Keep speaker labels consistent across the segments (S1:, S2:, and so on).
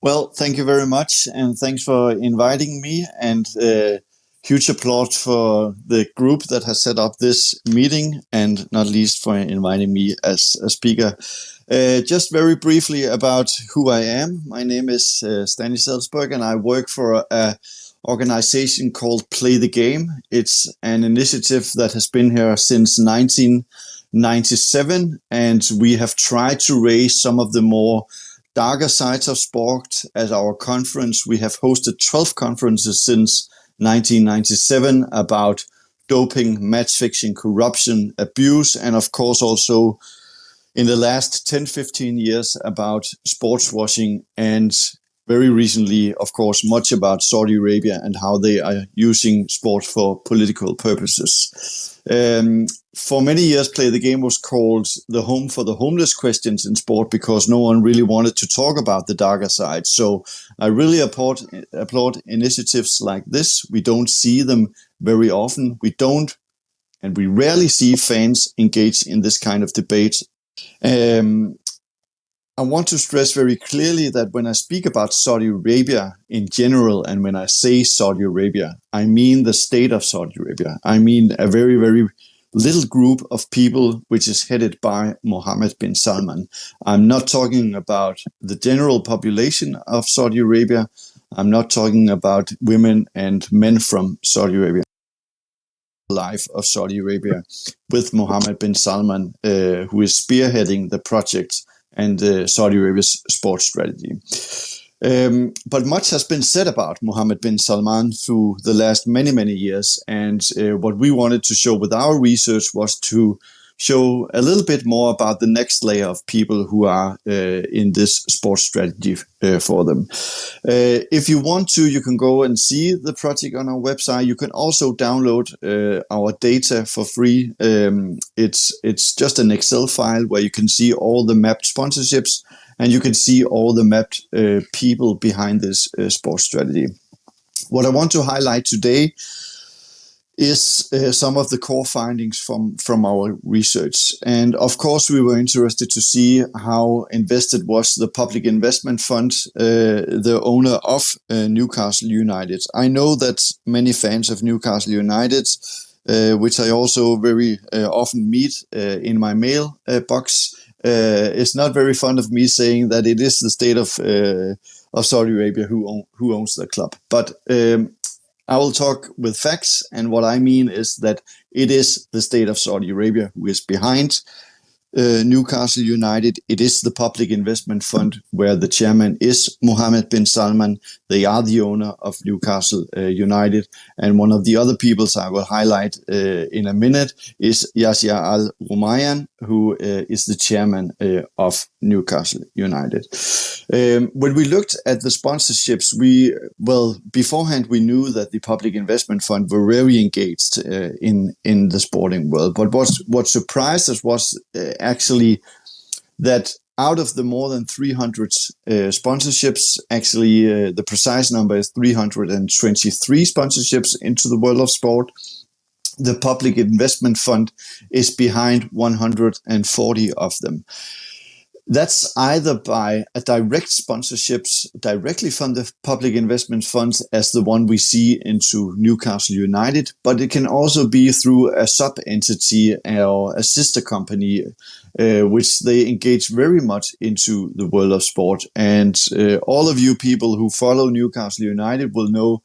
S1: Well, thank you very much, and thanks for inviting me. And huge applause for the group that has set up this meeting, and not least for inviting me as a speaker. Just very briefly about who I am. My name is Stanis Elsborg, and I work for an organization called Play the Game. It's an initiative that has been here since 1997, and we have tried to raise some of the more darker sides of sport at our conference. We have hosted 12 conferences since 1997 about doping, match fixing, corruption, abuse, and of course also in the last 10, 15 years about sports washing, and very recently, of course, much about Saudi Arabia and how they are using sport for political purposes. For many years, Play the Game was called the home for the homeless questions in sport because no one really wanted to talk about the darker side. So I really applaud initiatives like this. We don't see them very often. We rarely see fans engage in this kind of debate. I want to stress very clearly that when I speak about Saudi Arabia in general, and when I say Saudi Arabia, I mean the state of Saudi Arabia. I mean a very, very little group of people which is headed by Mohammed bin Salman. I'm not talking about the general population of Saudi Arabia. I'm not talking about women and men from Saudi Arabia. Life of Saudi Arabia with Mohammed bin Salman, who is spearheading the project and Saudi Arabia's sports strategy. But much has been said about Mohammed bin Salman through the last many, many years. And what we wanted to show with our research was to show a little bit more about the next layer of people who are in this sports strategy for them. If you want to, you can go and see the project on our website. You can also download our data for free. It's just an Excel file where you can see all the mapped sponsorships, and you can see all the mapped people behind this sports strategy. What I want to highlight today is some of the core findings from our research. And of course, we were interested to see how invested was the Public Investment Fund, the owner of Newcastle United. I know that many fans of Newcastle United, which I also very often meet in my mail box, is not very fond of me saying that it is the state of Saudi Arabia who owns the club. But I will talk with facts, and what I mean is that it is the state of Saudi Arabia who is behind Newcastle United. It is the Public Investment Fund where the chairman is Mohammed bin Salman. They are the owner of Newcastle United. And one of the other peoples I will highlight in a minute is Yasir Al Rumayyan, who is the chairman of Newcastle United. When we looked at the sponsorships, beforehand we knew that the Public Investment Fund were very engaged in the sporting world. But what surprised us was actually that out of the more than 300 sponsorships, actually the precise number is 323 sponsorships into the world of sport. The Public Investment Fund is behind 140 of them. That's either by a direct sponsorships directly from the public investment funds, as the one we see into Newcastle United, but it can also be through a sub-entity or a sister company, which they engage very much into the world of sport. And all of you people who follow Newcastle United will know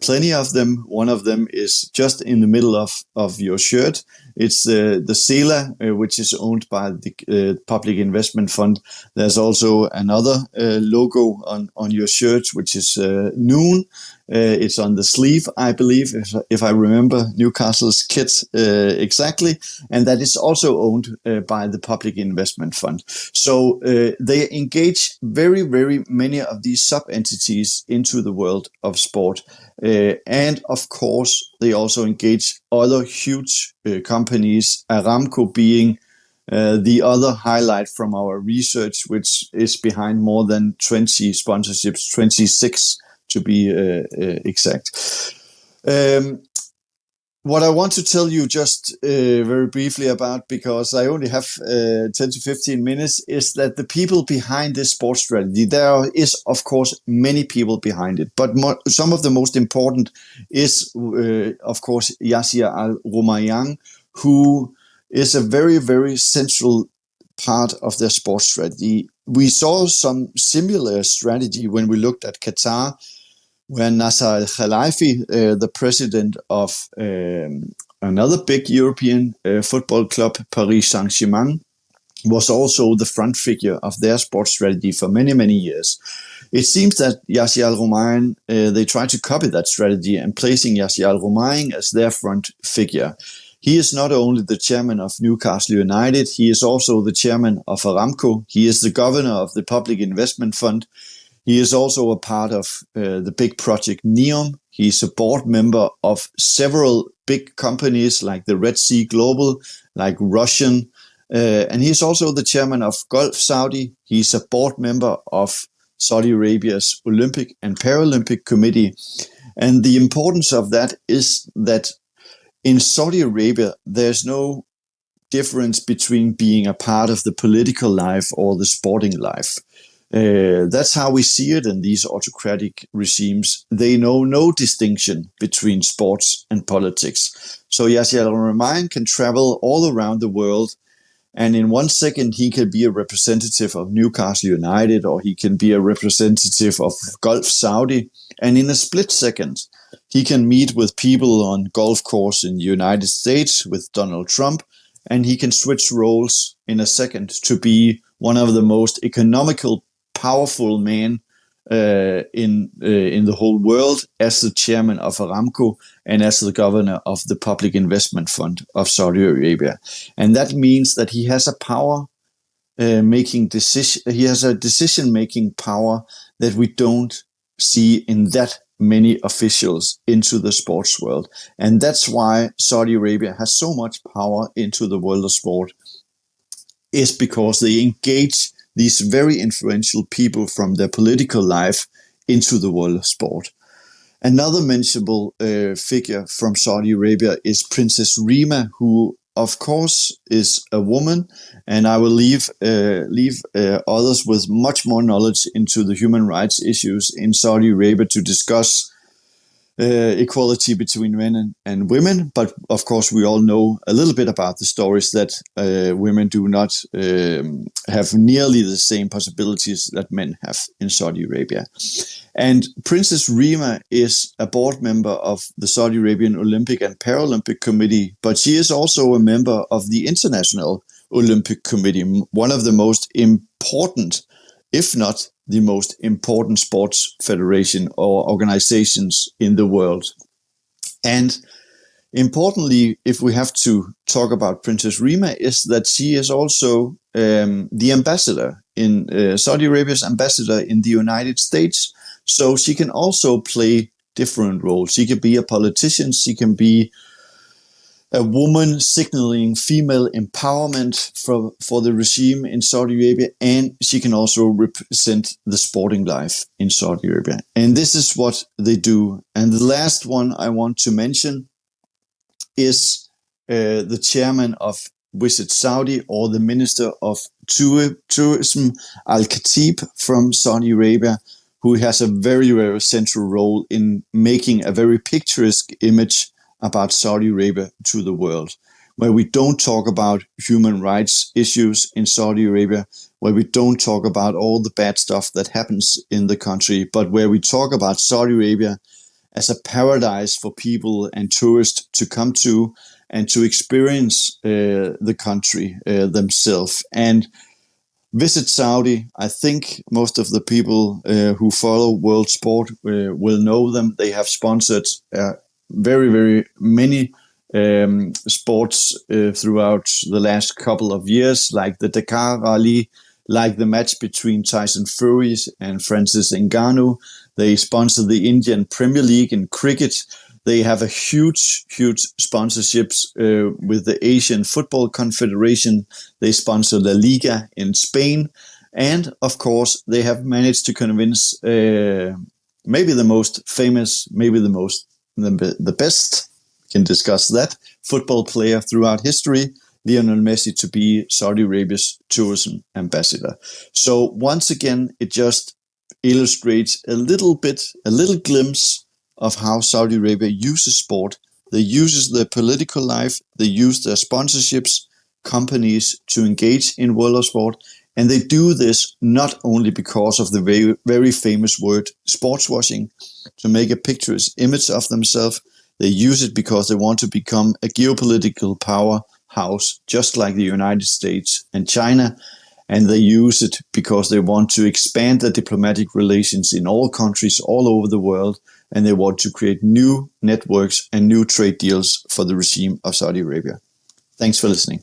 S1: plenty of them. One of them is just in the middle of your shirt. It's the Sela, which is owned by the Public Investment Fund. There's also another logo on your shirt, which is Noon. It's on the sleeve, I believe, if I remember Newcastle's kit exactly. And that is also owned by the Public Investment Fund. So they engage very, very many of these sub-entities into the world of sport. And of course, they also engage other huge companies, Aramco being the other highlight from our research, which is behind more than 20 sponsorships, 26 to be exact. what I want to tell you just very briefly about, because I only have 10 to 15 minutes, is that the people behind this sports strategy, there is, of course, many people behind it, but some of the most important is, of course, Yasir Al-Rumayyan, who is a very, very central part of their sports strategy. We saw some similar strategy when we looked at Qatar, where Nasser Al-Khelaifi, the president of another big European football club, Paris Saint-Germain, was also the front figure of their sports strategy for many, many years. It seems that Yasir Al-Rumayyan, they tried to copy that strategy and placing Yasir Al-Rumayyan as their front figure. He is not only the chairman of Newcastle United, he is also the chairman of Aramco. He is the governor of the Public Investment Fund. He is also a part of the big project NEOM. He is a board member of several big companies like the Red Sea Global, like Russian, and he is also the chairman of Gulf Saudi. He is a board member of Saudi Arabia's Olympic and Paralympic Committee. And the importance of that is that in Saudi Arabia, there's no difference between being a part of the political life or the sporting life. That's how we see it in these autocratic regimes. They know no distinction between sports and politics. So Yasir Al-Rumayyan can travel all around the world, and in 1 second he can be a representative of Newcastle United, or he can be a representative of Gulf Saudi, and in a split second he can meet with people on golf course in the United States with Donald Trump, and he can switch roles in a second to be one of the most economical, powerful men in the whole world, as the chairman of Aramco and as the governor of the Public Investment Fund of Saudi Arabia. And that means that he has a power making decision. He has a decision-making power that we don't see in that many officials into the sports world. And that's why Saudi Arabia has so much power into the world of sport, is because they engage these very influential people from their political life into the world of sport. Another mentionable figure from Saudi Arabia is Princess Rima, who of course is a woman, and I will leave others with much more knowledge into the human rights issues in Saudi Arabia to discuss equality between men and women. But of course, we all know a little bit about the stories that women do not have nearly the same possibilities that men have in Saudi Arabia. And Princess Rima is a board member of the Saudi Arabian Olympic and Paralympic Committee, but she is also a member of the International Olympic Committee, one of the most important, if not the most important, sports federation or organizations in the world. And importantly, if we have to talk about Princess Rima, is that she is also the ambassador in Saudi Arabia's ambassador in the United States. So she can also play different roles. She can be a politician, she can be a woman signaling female empowerment for the regime in Saudi Arabia, and she can also represent the sporting life in Saudi Arabia. And this is what they do. And the last one I want to mention is the chairman of Visit Saudi, or the Minister of Tourism, Al-Khatib from Saudi Arabia, who has a very, very central role in making a very picturesque image about Saudi Arabia to the world, where we don't talk about human rights issues in Saudi Arabia, where we don't talk about all the bad stuff that happens in the country, but where we talk about Saudi Arabia as a paradise for people and tourists to come to and to experience the country themselves. And Visit Saudi, I think most of the people who follow world sport will know them. They have sponsored very, very many sports throughout the last couple of years, like the Dakar Rally, like the match between Tyson Fury and Francis Ngannou. They sponsor the Indian Premier League in cricket. They have a huge sponsorships with the Asian Football Confederation. They sponsor La Liga in Spain. And of course, they have managed to convince maybe the most famous, maybe the best can discuss that, football player throughout history, Lionel Messi, to be Saudi Arabia's tourism ambassador. So once again, it just illustrates a little glimpse of how Saudi Arabia uses sport. They use their political life, they use their sponsorships, companies to engage in world of sport. And they do this not only because of the very, very famous word sports washing, to make a picturesque image of themselves. They use it because they want to become a geopolitical powerhouse, just like the United States and China. And they use it because they want to expand their diplomatic relations in all countries all over the world. And they want to create new networks and new trade deals for the regime of Saudi Arabia. Thanks for listening.